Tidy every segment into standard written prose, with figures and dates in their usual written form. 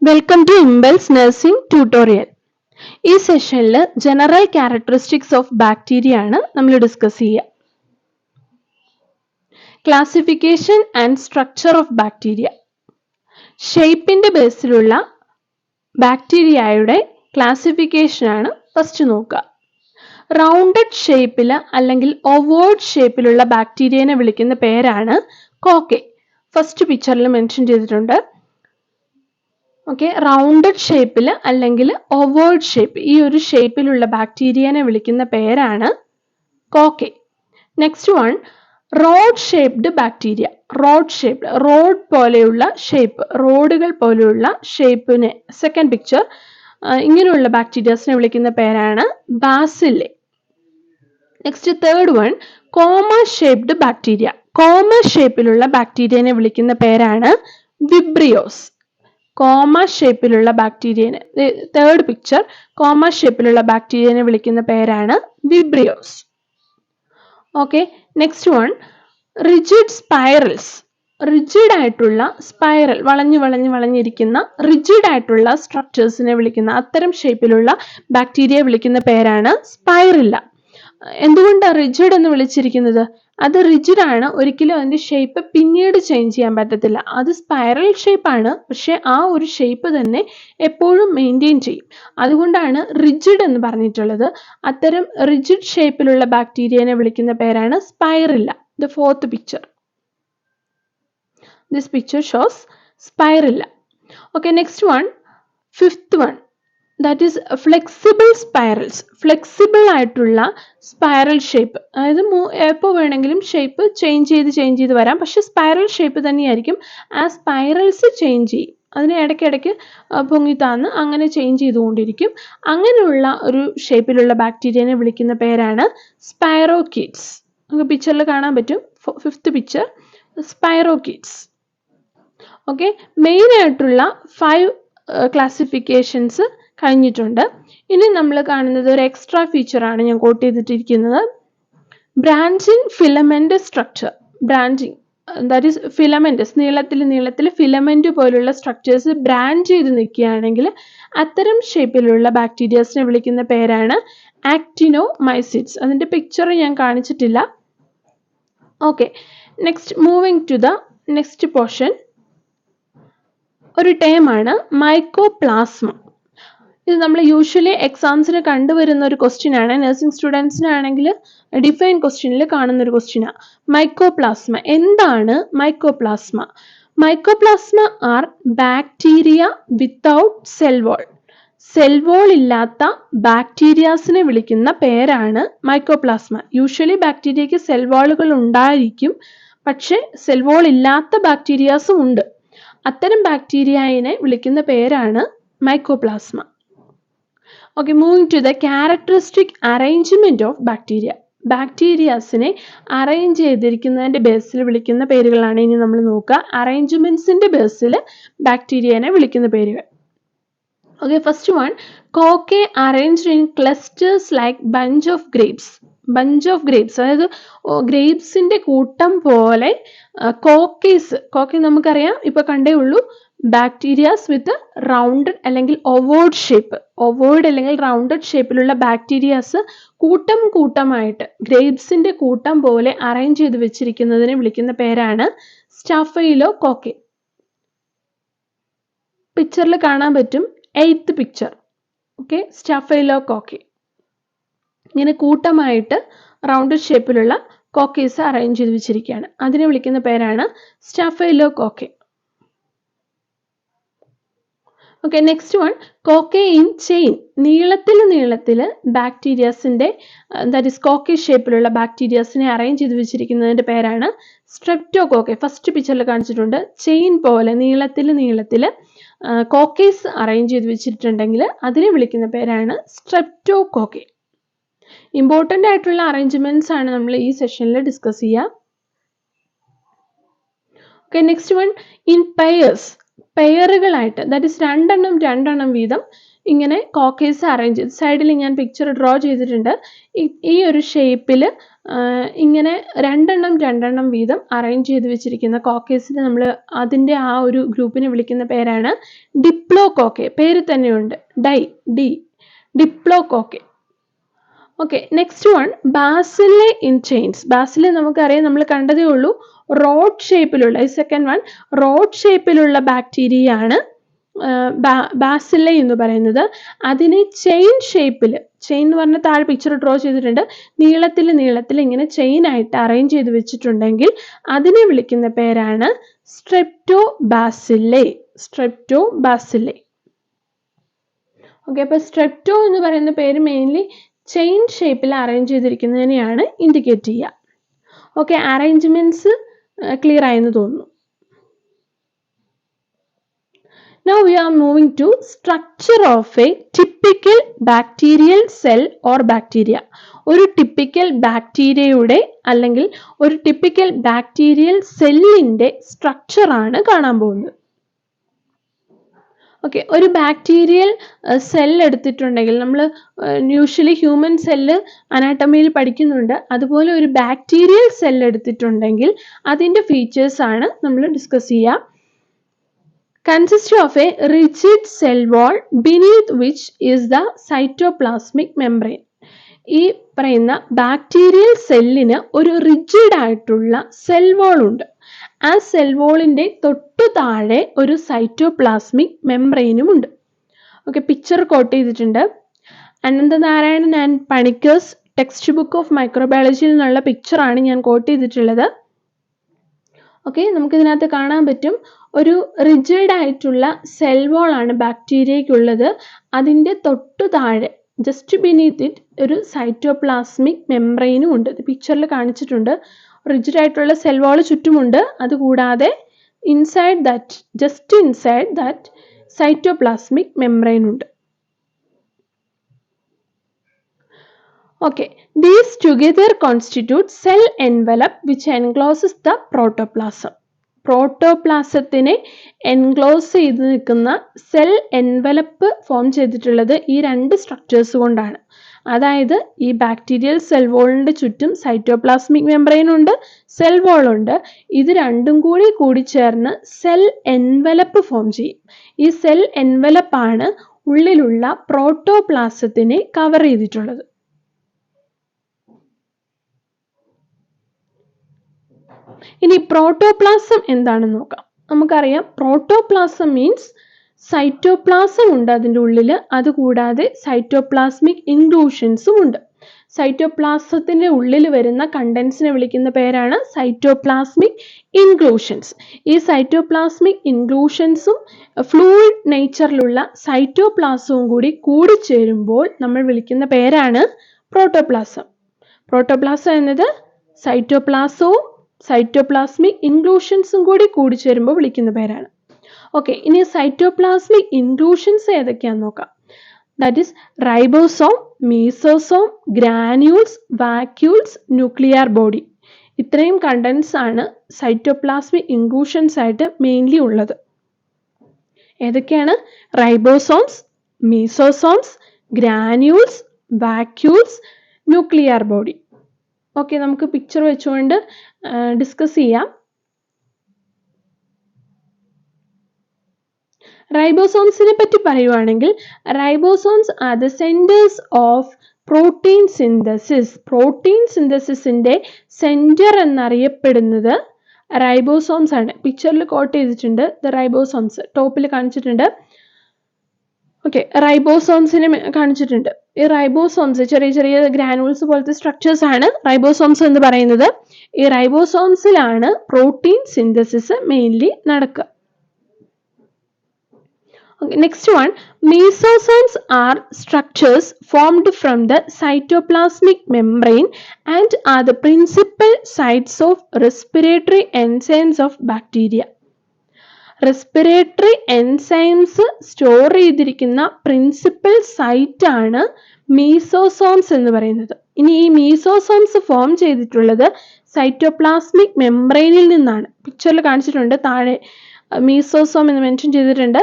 Welcome to ഇംബൽസ് nursing tutorial. ഈ സെഷനിൽ ജനറൽ ക്യാരക്ടറിസ്റ്റിക്സ് ഓഫ് ബാക്ടീരിയ ആണ് നമ്മൾ ഡിസ്കസ് ചെയ്യുക. Classification and structure of bacteria. ഷേപ്പിന്റെ ബേസിലുള്ള ബാക്ടീരിയയുടെ ക്ലാസിഫിക്കേഷൻ ആണ് ഫസ്റ്റ് നോക്കുക. റൗണ്ടഡ് ഷേപ്പിൽ അല്ലെങ്കിൽ ഒവേർഡ് ഷേപ്പിലുള്ള ബാക്ടീരിയനെ വിളിക്കുന്ന പേരാണ് കോക്കെ. ഫസ്റ്റ് പിക്ചറിൽ മെൻഷൻ ചെയ്തിട്ടുണ്ട്. ഓക്കെ, റൗണ്ടഡ് ഷേപ്പിൽ അല്ലെങ്കിൽ ഒവേർഡ് ഷേപ്പ്, ഈ ഒരു ഷേപ്പിലുള്ള ബാക്ടീരിയനെ വിളിക്കുന്ന പേരാണ് cocci. Next one, rod shaped bacteria. Rod shaped, rod പോലെയുള്ള ഷേപ്പ്, റോഡുകൾ പോലെയുള്ള ഷേപ്പിനെ, സെക്കൻഡ് പിക്ചർ, ഇങ്ങനെയുള്ള ബാക്ടീരിയസിനെ വിളിക്കുന്ന പേരാണ് bacilli. Next third one, comma shaped bacteria. Comma ഷേപ്പിലുള്ള ബാക്ടീരിയനെ വിളിക്കുന്ന പേരാണ് വിബ്രിയോസ്. കോമ ഷേപ്പിലുള്ള ബാക്ടീരിയനെ, തേർഡ് പിക്ചർ, കോമ ഷേപ്പിലുള്ള ബാക്ടീരിയനെ വിളിക്കുന്ന പേരാണ് vibrios. Okay, next one, rigid spirals. Rigid ആയിട്ടുള്ള സ്പൈറൽ, വളഞ്ഞിരിക്കുന്ന റിജിഡ് ആയിട്ടുള്ള സ്ട്രക്ചേഴ്സിനെ വിളിക്കുന്ന, അത്തരം ഷേപ്പിലുള്ള ബാക്ടീരിയയെ വിളിക്കുന്ന പേരാണ് സ്പൈറില്ല. എന്തുകൊണ്ടാണ് റിജിഡ് എന്ന് വിളിച്ചിരിക്കുന്നത്? അത് റിജിഡ് ആണ്, ഒരിക്കലും അതിന്റെ ഷേപ്പ് പിന്നീട് ചേഞ്ച് ചെയ്യാൻ പറ്റത്തില്ല. അത് സ്പൈറൽ ഷേപ്പാണ്, പക്ഷെ ആ ഒരു ഷേപ്പ് തന്നെ എപ്പോഴും മെയിൻറ്റെയിൻ ചെയ്യും. അതുകൊണ്ടാണ് റിജിഡ് എന്ന് പറഞ്ഞിട്ടുള്ളത്. അത്തരം റിജിഡ് ഷേപ്പിലുള്ള ബാക്ടീരിയനെ വിളിക്കുന്ന പേരാണ് spirilla. The fourth picture, this picture shows spirilla. Okay, next one, fifth one, that is flexible spirals. Flexible ആയിട്ടുള്ള സ്പൈറൽ ഷേപ്പ്, അതായത് എപ്പോൾ വേണമെങ്കിലും ഷേപ്പ് ചേഞ്ച് ചെയ്ത് വരാം, പക്ഷെ സ്പൈറൽ ഷേപ്പ് തന്നെയായിരിക്കും. ആ സ്പൈറൽസ് ചേഞ്ച് ചെയ്യും, അതിനെ ഇടയ്ക്കിടയ്ക്ക് പൊങ്ങിത്താന്ന് അങ്ങനെ ചേഞ്ച് ചെയ്തുകൊണ്ടിരിക്കും. അങ്ങനെയുള്ള ഒരു ഷേപ്പിലുള്ള ബാക്ടീരിയനെ വിളിക്കുന്ന പേരാണ് സ്പൈറോകീറ്റ്സ്. നമുക്ക് പിക്ചറിൽ കാണാൻ പറ്റും, ഫിഫ്ത്ത് പിക്ചർ, സ്പൈറോകീറ്റ്സ്. ഓക്കെ, മെയിൻ ആയിട്ടുള്ള 5 ക്ലാസിഫിക്കേഷൻസ് കഴിഞ്ഞിട്ടുണ്ട്. ഇനി നമ്മൾ കാണുന്നത് ഒരു എക്സ്ട്രാ ഫീച്ചർ ആണ് ഞാൻ കോട്ട് ചെയ്തിട്ടിരിക്കുന്നത്. Branching filament structure. Branching, that is filaments, നീളത്തിൽ ഫിലമെന്റ് പോലുള്ള സ്ട്രക്ചേഴ്സ് ബ്രാഞ്ച് ചെയ്ത് നിൽക്കുകയാണെങ്കിൽ അത്തരം ഷേപ്പിലുള്ള ബാക്ടീരിയസിനെ വിളിക്കുന്ന പേരാണ് ആക്ടിനോമൈസിറ്റ്സ്. അതിന്റെ പിക്ചർ ഞാൻ കാണിച്ചിട്ടില്ല. Okay, next, moving to the next portion. ഒരു ടേം ആണ് മൈക്കോപ്ലാസ്മ. ഇത് നമ്മൾ യൂഷ്വലി എക്സാംസിന് കണ്ടുവരുന്ന ഒരു ക്വസ്റ്റ്യൻ ആണ്. നഴ്സിംഗ് സ്റ്റുഡൻസിനാണെങ്കിൽ ഡിഫൈൻ ക്വസ്റ്റ്യനിൽ കാണുന്ന ഒരു ക്വസ്റ്റ്യനാണ് മൈക്കോപ്ലാസ്മ. എന്താണ് mycoplasma? Mycoplasma are bacteria without cell wall. Cell wall ഇല്ലാത്ത ബാക്ടീരിയാസിനെ വിളിക്കുന്ന പേരാണ് മൈക്കോപ്ലാസ്മ. യൂഷ്വലി ബാക്ടീരിയക്ക് സെൽ വാളുകൾ ഉണ്ടായിരിക്കും, പക്ഷെ സെൽ വാൾ ഇല്ലാത്ത ബാക്ടീരിയാസും ഉണ്ട്. അത്തരം ബാക്ടീരിയനെ വിളിക്കുന്ന പേരാണ് mycoplasma. Okay, moving to the characteristic arrangement of bacteria. ബാക്ടീരിയാസിനെ അറേഞ്ച് ചെയ്തിരിക്കുന്നതിന്റെ ബേസിൽ വിളിക്കുന്ന പേരുകളാണ് ഇനി നമ്മൾ നോക്കുക. അറേഞ്ച്മെന്റ്സിന്റെ ബേസിൽ ബാക്ടീരിയനെ വിളിക്കുന്ന പേരുകൾ. Okay, first one, Koke arranged in clusters like bunch of grapes. Bunch of grapes, അതായത് ഗ്രേപ്സിന്റെ കൂട്ടം പോലെ കോക്കേസ്. കോക്കെ നമുക്കറിയാം, ഇപ്പൊ കണ്ടേ ഉള്ളൂ, ബാക്ടീരിയാസ് വിത്ത് റൗണ്ടഡ് അല്ലെങ്കിൽ ഒവേർഡ് ഷേപ്പ്, ഒവേർഡ് അല്ലെങ്കിൽ റൗണ്ടഡ് ഷേപ്പിലുള്ള ബാക്ടീരിയാസ് കൂട്ടമായിട്ട് ഗ്രേപ്സിന്റെ കൂട്ടം പോലെ അറേഞ്ച് ചെയ്ത് വെച്ചിരിക്കുന്നതിനെ വിളിക്കുന്ന പേരാണ് സ്റ്റഫൈലോകോക്കെ. പിക്ചറിൽ കാണാൻ പറ്റും, 8th പിക്ചർ. ഓക്കെ, സ്റ്റഫൈലോകോക്കെ. ഇങ്ങനെ കൂട്ടമായിട്ട് റൗണ്ടഡ് ഷേപ്പിലുള്ള കോക്കേസ് അറേഞ്ച് ചെയ്ത് വെച്ചിരിക്കുകയാണ്. അതിനെ വിളിക്കുന്ന പേരാണ് staphylococci. Okay, next one, cocci in chain. നീളത്തിൽ ബാക്ടീരിയാസിന്റെ, ദാറ്റ് ഈസ് കോക്കെ ഷേപ്പിലുള്ള ബാക്ടീരിയാസിനെ അറേഞ്ച് ചെയ്ത് വെച്ചിരിക്കുന്നതിന്റെ പേരാണ് സ്ട്രെപ്റ്റോകോക്കെ. ഫസ്റ്റ് പിക്ചറിൽ കാണിച്ചിട്ടുണ്ട്, ചെയിൻ പോലെ നീളത്തിൽ കോക്കേസ് അറേഞ്ച് ചെയ്ത് വെച്ചിട്ടുണ്ടെങ്കിൽ അതിനെ വിളിക്കുന്ന പേരാണ് സ്ട്രെപ്റ്റോകോക്കെ. ഇമ്പോർട്ടൻ്റ് ആയിട്ടുള്ള അറേഞ്ച്മെന്റ്സ് ആണ് നമ്മൾ ഈ സെഷനിൽ ഡിസ്കസ് ചെയ്യുക. Okay, next one, in pairs. പെയറുകളായിട്ട്, ദാറ്റ് ഈസ് രണ്ടെണ്ണം വീതം ഇങ്ങനെ കോക്കേസ് അറേഞ്ച് ചെയ്ത് സൈഡിൽ ഞാൻ പിക്ചർ ഡ്രോ ചെയ്തിട്ടുണ്ട്. ഈ ഒരു ഷേപ്പിൽ ഇങ്ങനെ രണ്ടെണ്ണം വീതം അറേഞ്ച് ചെയ്ത് വെച്ചിരിക്കുന്ന കോക്കേസിനെ നമ്മൾ അതിൻ്റെ ആ ഒരു ഗ്രൂപ്പിനെ വിളിക്കുന്ന പേരാണ് ഡിപ്ലോകോക്കെ. പേര് തന്നെയുണ്ട്, diplococci. Okay, next one bacilli in chains. Bacilli നമുക്കറിയാം, നമ്മൾ കണ്ടതേ ഉള്ളൂ, റോഡ് ഷേപ്പിലുള്ള, ഈ സെക്കൻഡ് വൺ റോഡ് ഷേപ്പിലുള്ള ബാക്ടീരിയ ആണ് ബാസിലെ എന്ന് പറയുന്നത്. അതിനെ ചെയിൻ ഷേപ്പിൽ, ചെയിൻ എന്ന് പറഞ്ഞാൽ താഴെ പിക്ചർ ഡ്രോ ചെയ്തിട്ടുണ്ട്, നീളത്തിൽ ഇങ്ങനെ ചെയിൻ ആയിട്ട് അറേഞ്ച് ചെയ്ത് വെച്ചിട്ടുണ്ടെങ്കിൽ അതിനെ വിളിക്കുന്ന പേരാണ് സ്ട്രെപ്റ്റോബാസിലെ. ഓക്കെ, അപ്പോൾ സ്ട്രെപ്റ്റോ എന്ന് പറയുന്ന പേര് മെയിൻലി ചെയിൻ ഷേപ്പിൽ അറേഞ്ച് ചെയ്തിരിക്കുന്നതിനെയാണ് ഇൻഡിക്കേറ്റ് ചെയ്യുക. ഓക്കെ, അറേഞ്ച്മെന്റ്സ് ക്ലിയർ ആയെന്ന് തോന്നുന്നു. Now we are moving to structure of a typical bacterial cell or bacteria. ഒരു ടിപ്പിക്കൽ ബാക്ടീരിയയുടെ അല്ലെങ്കിൽ ഒരു ടിപ്പിക്കൽ ബാക്ടീരിയൽ സെല്ലിന്റെ സ്ട്രക്ചർ ആണ് കാണാൻ പോകുന്നത്. ഓക്കെ, ഒരു ബാക്ടീരിയൽ സെൽ എടുത്തിട്ടുണ്ടെങ്കിൽ, നമ്മൾ യൂഷ്വലി ഹ്യൂമൻ സെല്ല് അനാട്ടമിയിൽ പഠിക്കുന്നുണ്ട്, അതുപോലെ ഒരു ബാക്ടീരിയൽ സെൽ എടുത്തിട്ടുണ്ടെങ്കിൽ അതിൻ്റെ ഫീച്ചേഴ്സ് ആണ് നമ്മൾ ഡിസ്കസ് ചെയ്യുക. Consists of a rigid cell wall beneath which is the cytoplasmic membrane. ഈ പറയുന്ന ബാക്ടീരിയൽ സെല്ലിന് ഒരു റിജിഡ് ആയിട്ടുള്ള സെൽ വോൾ ഉണ്ട്. ആ സെൽ വോളിന്റെ തൊട്ടു താഴെ ഒരു സൈറ്റോപ്ലാസ്മിക് മെംബ്രെയിനും ഉണ്ട്. ഓക്കെ, പിക്ചർ കോട്ട് ചെയ്തിട്ടുണ്ട്. Ananthanarayan and Paniker's textbook of മൈക്രോബയോളജിയിൽ നിന്നുള്ള പിക്ചറാണ് ഞാൻ കോട്ട് ചെയ്തിട്ടുള്ളത്. ഓക്കെ, നമുക്കിതിനകത്ത് കാണാൻ പറ്റും, ഒരു റിജിഡ് ആയിട്ടുള്ള സെൽ വോൾ ആണ് ബാക്ടീരിയയ്ക്കുള്ളത്. അതിൻ്റെ തൊട്ടു താഴെ ജസ്റ്റ് ബിനീത്ത് ഇറ്റ് ഒരു സൈറ്റോപ്ലാസ്മിക് മെംബ്രെയിനും ഉണ്ട്. പിക്ചറിൽ കാണിച്ചിട്ടുണ്ട്. റിജിഡ് ആയിട്ടുള്ള സെൽ വോൾ ചുറ്റുമുണ്ട്. അതുകൂടാതെ just inside that cytoplasmic membrane ഉണ്ട്. Okay, these together constitute cell envelope which encloses the protoplasm. പ്രോട്ടോപ്ലാസത്തിനെ എൻക്ലോസ് ചെയ്ത് നിൽക്കുന്ന സെൽ എൻവലപ്പ് ഫോം ചെയ്തിട്ടുള്ളത് ഈ രണ്ട് സ്ട്രക്ചേഴ്സ് കൊണ്ടാണ്. അതായത് ഈ ബാക്ടീരിയൽ സെൽ വോളിൻ്റെ ചുറ്റും സൈറ്റോപ്ലാസ്മിക് മെംബ്രെയിൻ ഉണ്ട്, സെൽ വോൾ ഉണ്ട്. ഇത് രണ്ടും കൂടി ചേർന്ന് സെൽ എൻവലപ്പ് ഫോം ചെയ്യും. ഈ സെൽ എൻവലപ്പാണ് ഉള്ളിലുള്ള പ്രോട്ടോപ്ലാസത്തിനെ കവർ ചെയ്തിട്ടുള്ളത്. ഇനി പ്രോട്ടോപ്ലാസം എന്താണെന്ന് നോക്കാം. നമുക്കറിയാം, പ്രോട്ടോപ്ലാസം മീൻസ് സൈറ്റോപ്ലാസം ഉണ്ട് അതിൻ്റെ ഉള്ളിൽ, അതുകൂടാതെ സൈറ്റോപ്ലാസ്മിക് ഇൻക്ലൂഷൻസും ഉണ്ട്. സൈറ്റോപ്ലാസത്തിൻ്റെ ഉള്ളിൽ വരുന്ന കണ്ടൻസിനെ വിളിക്കുന്ന പേരാണ് സൈറ്റോപ്ലാസ്മിക് ഇൻക്ലൂഷൻസ്. ഈ സൈറ്റോപ്ലാസ്മിക് ഇൻക്ലൂഷൻസും ഫ്ലൂയിഡ് നേച്ചറിലുള്ള സൈറ്റോപ്ലാസവും കൂടിച്ചേരുമ്പോൾ നമ്മൾ വിളിക്കുന്ന പേരാണ് പ്രോട്ടോപ്ലാസം. പ്രോട്ടോപ്ലാസം എന്നത് സൈറ്റോപ്ലാസവും സൈറ്റോപ്ലാസ്മിക് ഇൻക്ലൂഷൻസും കൂടിച്ചേരുമ്പോൾ വിളിക്കുന്ന പേരാണ്. ഓക്കെ, ഇനി സൈറ്റോപ്ലാസ്മിക് ഇൻക്ലൂഷൻസ് ഏതൊക്കെയാണെന്ന് നോക്കാം. That is ribosome, mesosome, granules, vacuoles, nuclear body. ഇത്രയും കണ്ടൻസ് ആണ് സൈറ്റോപ്ലാസ്മിക് ഇൻക്ലൂഷൻസ് ആയിട്ട് മെയിൻലി ഉള്ളത്. ഏതൊക്കെയാണ്? Ribosomes, mesosomes, granules, vacuoles, nuclear body. Okay, നമുക്ക് പിക്ചർ വെച്ചുകൊണ്ട് ഡിസ്കസ് ചെയ്യാം. റൈബോസോംസിനെ പറ്റി പറയുവാണെങ്കിൽ, ribosomes are the centres of protein synthesis. Protein സിന്തസിസിന്റെ സെന്റർ എന്നറിയപ്പെടുന്നത് റൈബോസോംസ് ആണ്. പിക്ചറിൽ കോട്ട് ചെയ്തിട്ടുണ്ട് ദ റൈബോസോംസ്, ടോപ്പിൽ കാണിച്ചിട്ടുണ്ട്. ഓക്കെ, റൈബോസോംസിനെ കാണിച്ചിട്ടുണ്ട്. ഈ റൈബോസോംസ് ചെറിയ ഗ്രാനുൾസ് പോലത്തെ സ്ട്രക്ചേഴ്സ് ആണ് റൈബോസോംസ് എന്ന് പറയുന്നത്. ഈ റൈബോസോംസിലാണ് പ്രോട്ടീൻ സിന്തസിസ് മെയിൻലി നടക്കുക. Next one, mesosomes are structures formed from the cytoplasmic membrane and are the principal sites of respiratory enzymes of bacteria. Respiratory enzymes store ചെയ്തിരിക്കുന്ന പ്രിൻസിപ്പൽ സൈറ്റ് ആണ് mesosomes എന്ന് പറയുന്നത്. ഇനി ഈ മീസോസോംസ് ഫോം ചെയ്തിട്ടുള്ളത് cytoplasmic മെംബ്രെയിനിൽ നിന്നാണ്. പിക്ചറിൽ കാണിച്ചിട്ടുണ്ട്, താഴെ മീസോസോം എന്ന് മെൻഷൻ ചെയ്തിട്ടുണ്ട്.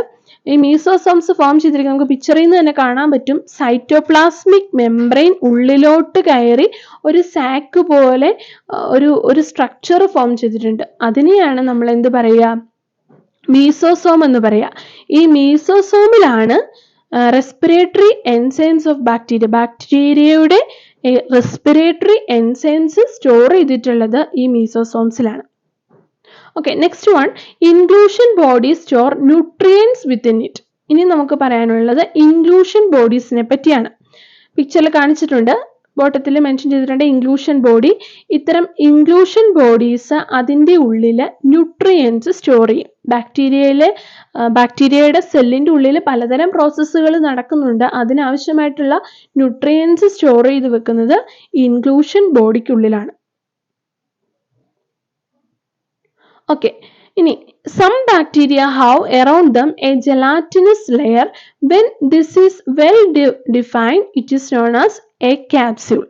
ഈ മീസോസോംസ് ഫോം ചെയ്തിരിക്കുന്നത് നമുക്ക് പിക്ചറിൽ നിന്ന് തന്നെ കാണാൻ പറ്റും. സൈറ്റോപ്ലാസ്മിക് മെംബ്രെയിൻ ഉള്ളിലോട്ട് കയറി ഒരു സാക്ക് പോലെ ഒരു സ്ട്രക്ചർ ഫോം ചെയ്തിട്ടുണ്ട്. അതിനെയാണ് നമ്മൾ എന്ത് പറയുക? മീസോസോം എന്ന് പറയുക. ഈ മീസോസോമിലാണ് റെസ്പിറേറ്ററി എൻസൈംസ് ഓഫ് ബാക്ടീരിയ, ബാക്ടീരിയയുടെ റെസ്പിറേറ്ററി എൻസൈംസ് സ്റ്റോർ ചെയ്തിട്ടുള്ളത് ഈ മീസോസോംസിലാണ്. Okay, next one, inclusion body store nutrients within it. ഇനി നമുക്ക് പറയാനുള്ളത് ഇൻക്ലൂഷൻ ബോഡീസിനെ പറ്റിയാണ്. പിക്ചറിൽ കാണിച്ചിട്ടുണ്ട്, ബോട്ടത്തിൽ മെൻഷൻ ചെയ്തിട്ടുണ്ട് ഇൻക്ലൂഷൻ ബോഡി. ഇത്തരം ഇൻക്ലൂഷൻ ബോഡീസ് അതിൻ്റെ ഉള്ളിൽ ന്യൂട്രിയൻസ് സ്റ്റോർ ചെയ്യും. ബാക്ടീരിയയുടെ സെല്ലിൻ്റെ ഉള്ളിൽ പലതരം പ്രോസസ്സുകൾ നടക്കുന്നുണ്ട്. അതിനാവശ്യമായിട്ടുള്ള ന്യൂട്രിയൻസ് സ്റ്റോർ ചെയ്ത് വെക്കുന്നത് ഇൻക്ലൂഷൻ ബോഡിക്കുള്ളിലാണ്. ഓക്കെ, ഇനി some bacteria have around them a gelatinous layer. When this is well defined, it is known as a capsule.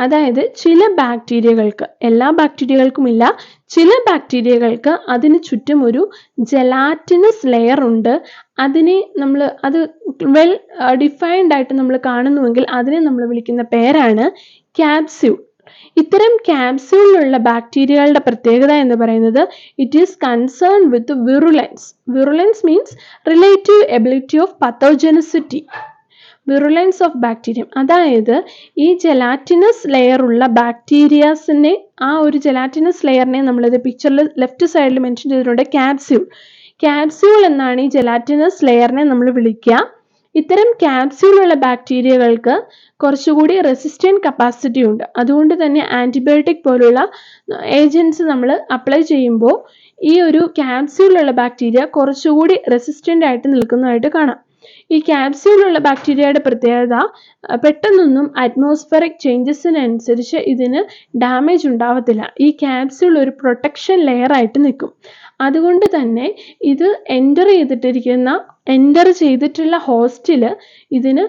അതായത് ചില ബാക്ടീരിയകൾക്ക്, എല്ലാ ബാക്ടീരിയകൾക്കും ഇല്ല, ചില ബാക്ടീരിയകൾക്ക് അതിന് ചുറ്റും ഒരു ജെലാറ്റിനസ് ലെയർ ഉണ്ട്. അതിനെ നമ്മൾ അത് വെൽ ഡിഫൈൻഡ് ആയിട്ട് നമ്മൾ കാണുന്നുവെങ്കിൽ അതിനെ നമ്മൾ വിളിക്കുന്ന പേരാണ് ക്യാപ്സ്യൂൾ. ഇത്തരം ക്യാപ്സ്യൂളിലുള്ള ബാക്ടീരിയകളുടെ പ്രത്യേകത എന്ന് പറയുന്നത് it is concern with virulence. Virulence means relative ability of pathogenicity. Virulence of bacterium, അതായത് ഈ ജെലാറ്റിനസ് ലെയർ ഉള്ള ബാക്ടീരിയാസിനെ, ആ ഒരു ജെലാറ്റിനസ് ലെയറിനെ നമ്മളിത് പിക്ചറിൽ ലെഫ്റ്റ് സൈഡിൽ മെൻഷൻ ചെയ്തിട്ടുണ്ട് ക്യാപ്സ്യൂൾ. ക്യാപ്സ്യൂൾ എന്നാണ് ഈ ജെലാറ്റിനസ് ലെയറിനെ നമ്മൾ വിളിക്കുക. ഇത്തരം ക്യാപ്സ്യൂളുള്ള ബാക്ടീരിയകൾക്ക് കുറച്ചുകൂടി റെസിസ്റ്റന്റ് കപ്പാസിറ്റി ഉണ്ട്. അതുകൊണ്ട് തന്നെ ആന്റിബയോട്ടിക് പോലുള്ള ഏജൻസ് നമ്മൾ അപ്ലൈ ചെയ്യുമ്പോൾ ഈ ഒരു ക്യാപ്സ്യൂളുള്ള ബാക്ടീരിയ കുറച്ചുകൂടി റെസിസ്റ്റന്റ് ആയിട്ട് നിൽക്കുന്നതായിട്ട് കാണാം. ഈ ക്യാപ്സ്യൂളുള്ള ബാക്ടീരിയയുടെ പ്രത്യേകത, പെട്ടെന്നൊന്നും അറ്റ്മോസ്ഫിയറിക് ചേഞ്ചസിനനുസരിച്ച് ഇതിന് ഡാമേജ് ഉണ്ടാവത്തില്ല. ഈ ക്യാപ്സ്യൂൾ ഒരു പ്രൊട്ടക്ഷൻ ലെയർ ആയിട്ട് നിൽക്കും. അതുകൊണ്ട് തന്നെ ഇത് എൻ്റർ ചെയ്തിട്ടുള്ള ഹോസ്റ്റില് ഇതിന്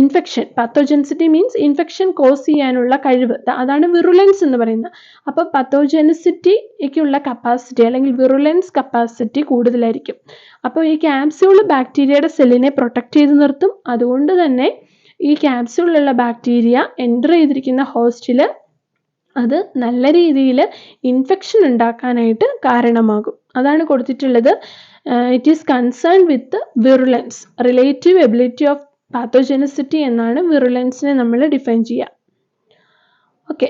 ഇൻഫെക്ഷൻ, പത്തോജെനിസിറ്റി മീൻസ് ഇൻഫെക്ഷൻ കോസ് ചെയ്യാനുള്ള കഴിവ്, അതാണ് വിറുലൻസ് എന്ന് പറയുന്നത്. അപ്പോൾ പത്തോജെനിസിറ്റിക്കുള്ള കപ്പാസിറ്റി അല്ലെങ്കിൽ വിറുലൻസ് കപ്പാസിറ്റി കൂടുതലായിരിക്കും. അപ്പോൾ ഈ ക്യാപ്സ്യൂൾ ബാക്ടീരിയയുടെ സെല്ലിനെ പ്രൊട്ടക്ട് ചെയ്ത് നിർത്തും. അതുകൊണ്ട് തന്നെ ഈ ക്യാപ്സ്യൂളിലുള്ള ബാക്ടീരിയ എൻ്റർ ചെയ്തിരിക്കുന്ന ഹോസ്റ്റിൽ അത് നല്ല രീതിയിൽ ഇൻഫെക്ഷൻ ഉണ്ടാക്കാനായിട്ട് കാരണമാകും. അതാണ് കൊടുത്തിട്ടുള്ളത്. It is concern with virulence, relative ability of pathogenicity എന്നാണ് വിറുലൻസിനെ നമ്മൾ ഡിഫൈൻ ചെയ്യുക. Okay,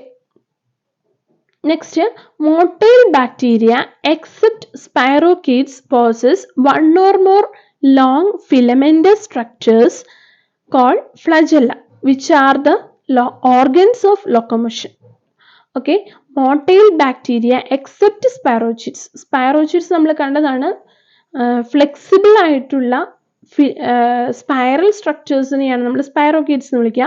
next, motile bacteria except spirochetes possess one or more long filamentous structures called flagella, which are the organs of locomotion. Okay, motile bacteria except spirochetes. സ്പൈറോചീറ്റ്സ് നമ്മൾ കണ്ടതാണ്, flexible ആയിട്ടുള്ള spiral സ്ട്രക്ചേഴ്സിനെയാണ് നമ്മൾ സ്പൈറോകീറ്റ്സ് എന്ന് വിളിക്കുക.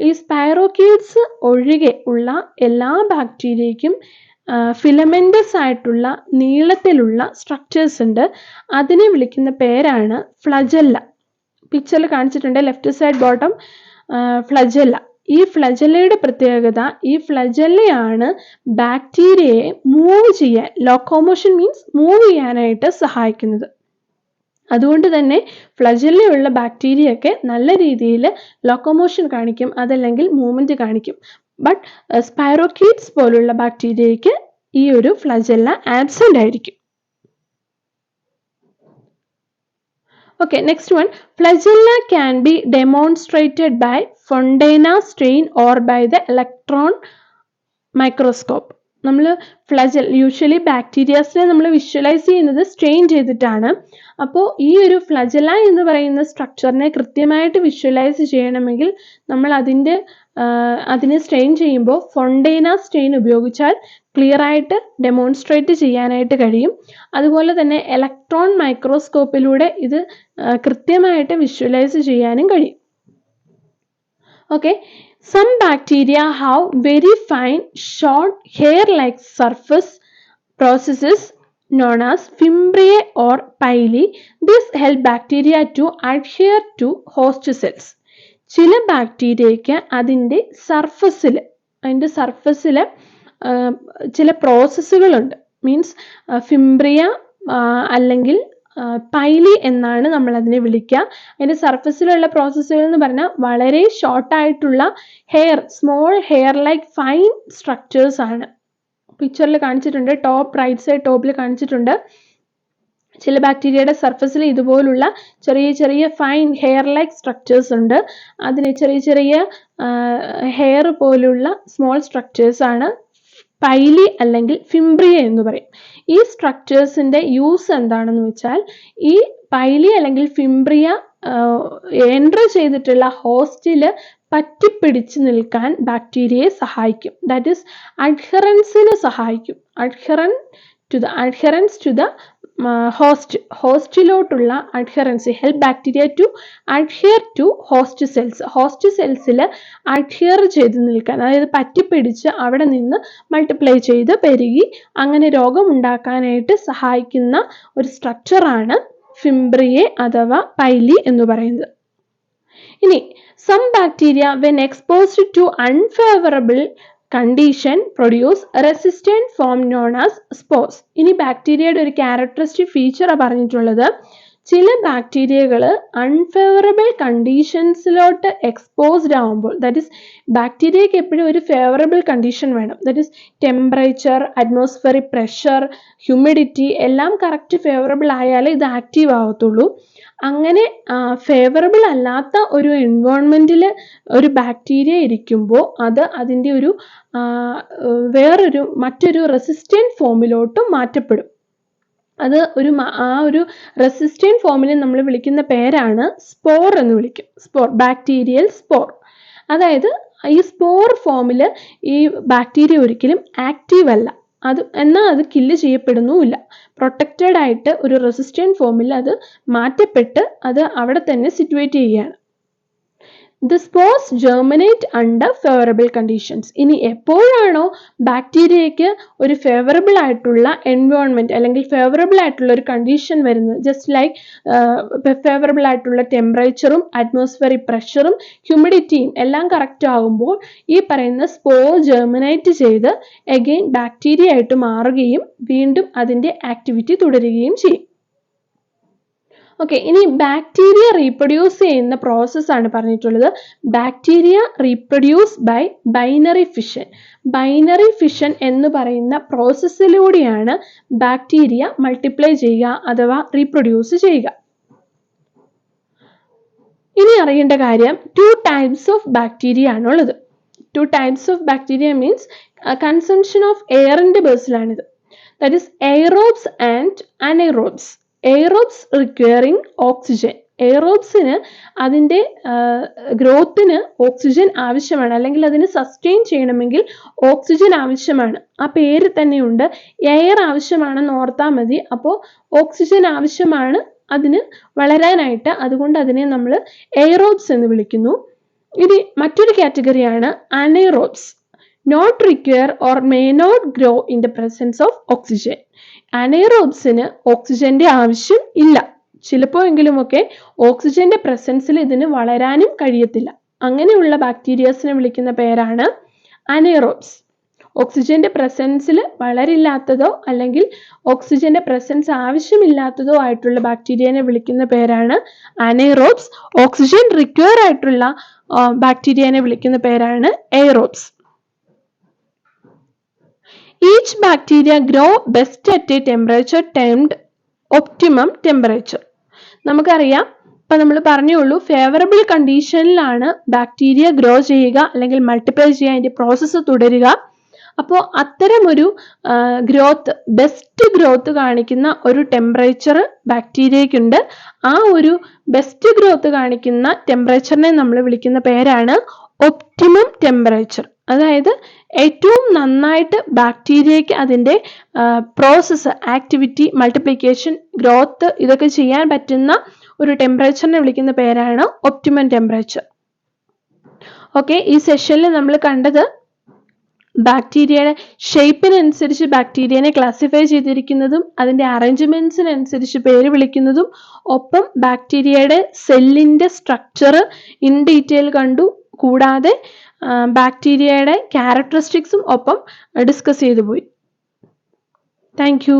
ഈ സ്പൈറോകീറ്റ്സ് ഒഴികെ ഉള്ള എല്ലാ ബാക്ടീരിയയ്ക്കും ഫിലമെന്റസ് ആയിട്ടുള്ള നീളത്തിലുള്ള സ്ട്രക്ചേഴ്സ് ഉണ്ട്. അതിനെ വിളിക്കുന്ന പേരാണ് ഫ്ലജല്ല. പിക്ചറിൽ കാണിച്ചിട്ടുണ്ട് ലെഫ്റ്റ് സൈഡ് ബോട്ടം ഫ്ലജല്ല. ഈ ഫ്ലജല്ലയുടെ പ്രത്യേകത, ഈ ഫ്ലജല്ലയാണ് ബാക്ടീരിയയെ മൂവ് ചെയ്യാൻ, ലോക്കോമോഷൻ മീൻസ് മൂവ് ചെയ്യാനായിട്ട് സഹായിക്കുന്നത്. അതുകൊണ്ട് തന്നെ ഫ്ലജല്ലയുള്ള ബാക്ടീരിയൊക്കെ നല്ല രീതിയിൽ ലോക്കോമോഷൻ കാണിക്കും, അതല്ലെങ്കിൽ മൂവ്മെന്റ് കാണിക്കും. ബട്ട് സ്പൈറോകീറ്റ്സ് പോലുള്ള ബാക്ടീരിയയ്ക്ക് ഈ ഒരു ഫ്ലജല്ല ആബ്സെന്റ് ആയിരിക്കും. Okay, next one, flagella can be demonstrated by Fontana strain or by the electron microscope. നമ്മൾ യൂഷ്വലി ബാക്ടീരിയാസിനെ നമ്മൾ വിഷ്വലൈസ് ചെയ്യുന്നത് സ്ട്രെയിൻ ചെയ്തിട്ടാണ്. അപ്പോൾ ഈ ഒരു ഫ്ലജല്ല എന്ന് പറയുന്ന സ്ട്രക്ചറിനെ കൃത്യമായിട്ട് വിഷ്വലൈസ് ചെയ്യണമെങ്കിൽ നമ്മൾ അതിനെ സ്ട്രെയിൻ ചെയ്യുമ്പോൾ ഫൊണ്ടേന സ്ട്രെയിൻ ഉപയോഗിച്ചാൽ ക്ലിയർ ആയിട്ട് ഡെമോൺസ്ട്രേറ്റ് ചെയ്യാനായിട്ട് കഴിയും. അതുപോലെ തന്നെ ഇലക്ട്രോൺ മൈക്രോസ്കോപ്പിലൂടെ ഇത് കൃത്യമായിട്ട് വിഷ്വലൈസ് ചെയ്യാനും കഴിയും. Okay, some bacteria have very fine short hair like surface processes known as fimbriae or pili. This help bacteria to adhere to host cells. ചില ബാക്ടീരിയയ്ക്ക് അതിൻ്റെ സർഫസിൽ ചില പ്രോസസ്സുകളുണ്ട്. മീൻസ് ഫിംബ്രിയ അല്ലെങ്കിൽ പൈലി എന്നാണ് നമ്മൾ അതിനെ വിളിക്കുക. അതിന്റെ സർഫസിലുള്ള പ്രോസസ്സുകൾ എന്ന് പറഞ്ഞാൽ വളരെ ഷോർട്ടായിട്ടുള്ള hair, small hair like fine structures ആണ്. പിക്ചറിൽ കാണിച്ചിട്ടുണ്ട്, ടോപ്പ് റൈറ്റ് സൈഡ് ടോപ്പിൽ കാണിച്ചിട്ടുണ്ട്. ചില ബാക്ടീരിയയുടെ സർഫസിൽ ഇതുപോലുള്ള ചെറിയ ചെറിയ ഫൈൻ ഹെയർ ലൈക്ക് സ്ട്രക്ചേഴ്സ് ഉണ്ട്. അതിന് ചെറിയ ചെറിയ ഹെയർ പോലുള്ള സ്മോൾ സ്ട്രക്ചേഴ്സ് ആണ് പൈലി അല്ലെങ്കിൽ ഫിംബ്രിയ എന്ന് പറയും. ഈ സ്ട്രക്ചേഴ്സിന്റെ യൂസ് എന്താണെന്ന് വെച്ചാൽ, ഈ പൈലി അല്ലെങ്കിൽ ഫിംബ്രിയ എൻറ്റർ ചെയ്തിട്ടുള്ള ഹോസ്റ്റിൽ പറ്റിപ്പിടിച്ച് നിൽക്കാൻ ബാക്ടീരിയയെ സഹായിക്കും. ദാറ്റ് ഈസ് അഡ്ഹറൻസിന് സഹായിക്കും. അഡ്ഹറൻസ് ടു ദ ഹോസ്റ്റിലോട്ടുള്ള adherence help bacteria to adhere to host cells. Host സെൽസിൽ അഡ്ഹിയർ ചെയ്ത് നിൽക്കാൻ, അതായത് പറ്റിപ്പിടിച്ച് അവിടെ നിന്ന് മൾട്ടിപ്ലൈ ചെയ്ത് പെരുകി അങ്ങനെ രോഗം ഉണ്ടാക്കാനായിട്ട് സഹായിക്കുന്ന ഒരു സ്ട്രക്ചറാണ് ഫിംബ്രിയെ അഥവാ പൈലി എന്ന് പറയുന്നത്. ഇനി some bacteria when exposed to unfavorable condition produce resistant form known as spores. ഇനി ബാക്ടീരിയയുടെ ഒരു ക്യാരക്ടറിസ്റ്റിക് ഫീച്ചറാണ് പറഞ്ഞിട്ടുള്ളത്. ചില ബാക്ടീരിയകൾ അൺഫേവറബിൾ കണ്ടീഷൻസിലോട്ട് എക്സ്പോസ്ഡ് ആവുമ്പോൾ, ദാറ്റ് ഈസ് ബാക്ടീരിയയ്ക്ക് എപ്പോഴും ഒരു ഫേവറബിൾ കണ്ടീഷൻ വേണം. That is temperature, atmospheric pressure, humidity എല്ലാം കറക്റ്റ് ഫേവറബിൾ ആയാലേ ഇത് ആക്റ്റീവ് ആവത്തുള്ളൂ. അങ്ങനെ ഫേവറബിൾ അല്ലാത്ത ഒരു എൻവയോൺമെന്റിൽ ഒരു ബാക്ടീരിയ ഇരിക്കുമ്പോൾ അത് അതിൻ്റെ ഒരു മറ്റൊരു റെസിസ്റ്റന്റ് ഫോമിലോട്ട് മാറ്റപ്പെടും. അത് ആ ഒരു റെസിസ്റ്റന്റ് ഫോമിൽ നമ്മൾ വിളിക്കുന്ന പേരാണ് സ്പോർ എന്ന് വിളിക്കും. Spore, bacterial spore. അതായത് ഈ സ്പോർ ഫോമിൽ ഈ ബാക്ടീരിയ ഒരിക്കലും ആക്റ്റീവ് അല്ല, എന്നാൽ അത് കില്ല് ചെയ്യപ്പെടുന്നുമില്ല. പ്രൊട്ടക്റ്റഡ് ആയിട്ട് ഒരു റെസിസ്റ്റന്റ് ഫോമിൽ അത് മാറ്റപ്പെട്ട് അത് അവിടെ തന്നെ സിറ്റുവേറ്റ് ചെയ്യുകയാണ്. The spores germinate under favorable conditions. ഇനി എപ്പോഴാണോ ബാക്ടീരിയയ്ക്ക് ഒരു ഫേവറബിൾ ആയിട്ടുള്ള എൻവയോൺമെന്റ് അല്ലെങ്കിൽ ഫേവറബിൾ ആയിട്ടുള്ള ഒരു കണ്ടീഷൻ വരുന്നത്, ജസ്റ്റ് ലൈക്ക് ഫേവറബിൾ ആയിട്ടുള്ള ടെമ്പറേച്ചറും അറ്റ്മോസ്ഫിയറിക് പ്രഷറും ഹ്യൂമിഡിറ്റിയും എല്ലാം കറക്റ്റ് ആകുമ്പോൾ ഈ പറയുന്ന സ്പോർ ജെർമിനേറ്റ് ചെയ്ത് അഗെയിൻ ബാക്ടീരിയ ആയിട്ട് മാറുകയും വീണ്ടും അതിന്റെ ആക്ടിവിറ്റി തുടരുകയും ചെയ്യും. ഓക്കെ, ഇനി ബാക്ടീരിയ റീപ്രൊഡ്യൂസ് ചെയ്യുന്ന പ്രോസസ്സാണ് പറഞ്ഞിട്ടുള്ളത്. Bacteria reproduce by binary fission. Binary fission എന്ന് പറയുന്ന പ്രോസസ്സിലൂടെയാണ് ബാക്ടീരിയ മൾട്ടിപ്ലൈ ചെയ്യുക അഥവാ റീപ്രൊഡ്യൂസ് ചെയ്യുക. ഇനി അറിയേണ്ട കാര്യം 2 types ഓഫ് ബാക്ടീരിയ ആണുള്ളത്. 2 types of bacteria means consumption of എയറിന്റെ ബേസിലാണിത്. That is aerobes and anaerobes. Aerobes requiring oxygen. എയറോബ്സിന് അതിൻ്റെ ഗ്രോത്തിന് ഓക്സിജൻ ആവശ്യമാണ്, അല്ലെങ്കിൽ അതിന് സസ്റ്റെയിൻ ചെയ്യണമെങ്കിൽ ഓക്സിജൻ ആവശ്യമാണ്. ആ പേര് തന്നെയുണ്ട്, എയർ ആവശ്യമാണെന്ന് ഓർത്താൽ മതി. അപ്പോൾ ഓക്സിജൻ ആവശ്യമാണ് അതിന് വളരാനായിട്ട്, അതുകൊണ്ട് അതിനെ നമ്മൾ എയറോബ്സ് എന്ന് വിളിക്കുന്നു. ഇനി മറ്റൊരു കാറ്റഗറിയാണ് anaerobes. Not require or may not grow in the presence of oxygen. അനൈറോബ്സിന് ഓക്സിജന്റെ ആവശ്യം ഇല്ല, ചിലപ്പോഴെങ്കിലുമൊക്കെ ഓക്സിജന്റെ പ്രസൻസിൽ ഇതിന് വളരാനും കഴിയത്തില്ല. അങ്ങനെയുള്ള ബാക്ടീരിയസിനെ വിളിക്കുന്ന പേരാണ് അനൈറോബ്സ്. ഓക്സിജന്റെ പ്രസൻസിൽ വളരില്ലാത്തതോ അല്ലെങ്കിൽ ഓക്സിജന്റെ പ്രസൻസ് ആവശ്യമില്ലാത്തതോ ആയിട്ടുള്ള ബാക്ടീരിയനെ വിളിക്കുന്ന പേരാണ് അനൈറോബ്സ്. ഓക്സിജൻ റിക്വയർ ആയിട്ടുള്ള ബാക്ടീരിയനെ വിളിക്കുന്ന പേരാണ് aerobes. Each bacteria grow best at a temperature termed optimum temperature. നമുക്കറിയാം, ഇപ്പം നമ്മൾ പറഞ്ഞുള്ളൂ ഫേവറബിൾ കണ്ടീഷനിലാണ് ബാക്ടീരിയ ഗ്രോ ചെയ്യുക അല്ലെങ്കിൽ മൾട്ടിപ്ലൈ ചെയ്യുക, അതിൻ്റെ പ്രോസസ്സ് തുടരുക. അപ്പോൾ അത്തരമൊരു ഗ്രോത്ത്, ബെസ്റ്റ് ഗ്രോത്ത് കാണിക്കുന്ന ഒരു ടെമ്പറേച്ചർ ബാക്ടീരിയയ്ക്കുണ്ട്. ആ ഒരു ബെസ്റ്റ് ഗ്രോത്ത് കാണിക്കുന്ന ടെമ്പറേച്ചറിനെ നമ്മൾ വിളിക്കുന്ന പേരാണ് ഒപ്റ്റിമം ടെമ്പറേച്ചർ. അതായത് ഏറ്റവും നന്നായിട്ട് ബാക്ടീരിയയ്ക്ക് അതിൻ്റെ പ്രോസസ്സ്, ആക്ടിവിറ്റി, മൾട്ടിപ്ലിക്കേഷൻ, ഗ്രോത്ത് ഇതൊക്കെ ചെയ്യാൻ പറ്റുന്ന ഒരു ടെമ്പറേച്ചറിനെ വിളിക്കുന്ന പേരാണ് ഒപ്റ്റിമം ടെമ്പറേച്ചർ. ഓക്കെ, ഈ സെഷനിൽ നമ്മൾ കണ്ടത് ബാക്ടീരിയയുടെ ഷേപ്പിനനുസരിച്ച് ബാക്ടീരിയനെ ക്ലാസിഫൈ ചെയ്തിരിക്കുന്നതും അതിൻ്റെ അറേഞ്ച്മെന്റ്സിനനുസരിച്ച് പേര് വിളിക്കുന്നതും, ഒപ്പം ബാക്ടീരിയയുടെ സെല്ലിൻ്റെ സ്ട്രക്ചർ ഇൻ ഡീറ്റെയിൽ കണ്ടു. കൂടാതെ ബാക്ടീരിയയുടെ ക്യാരക്ടറിസ്റ്റിക്സും ഒപ്പം ഡിസ്കസ് ചെയ്തു പോയി. Thank you.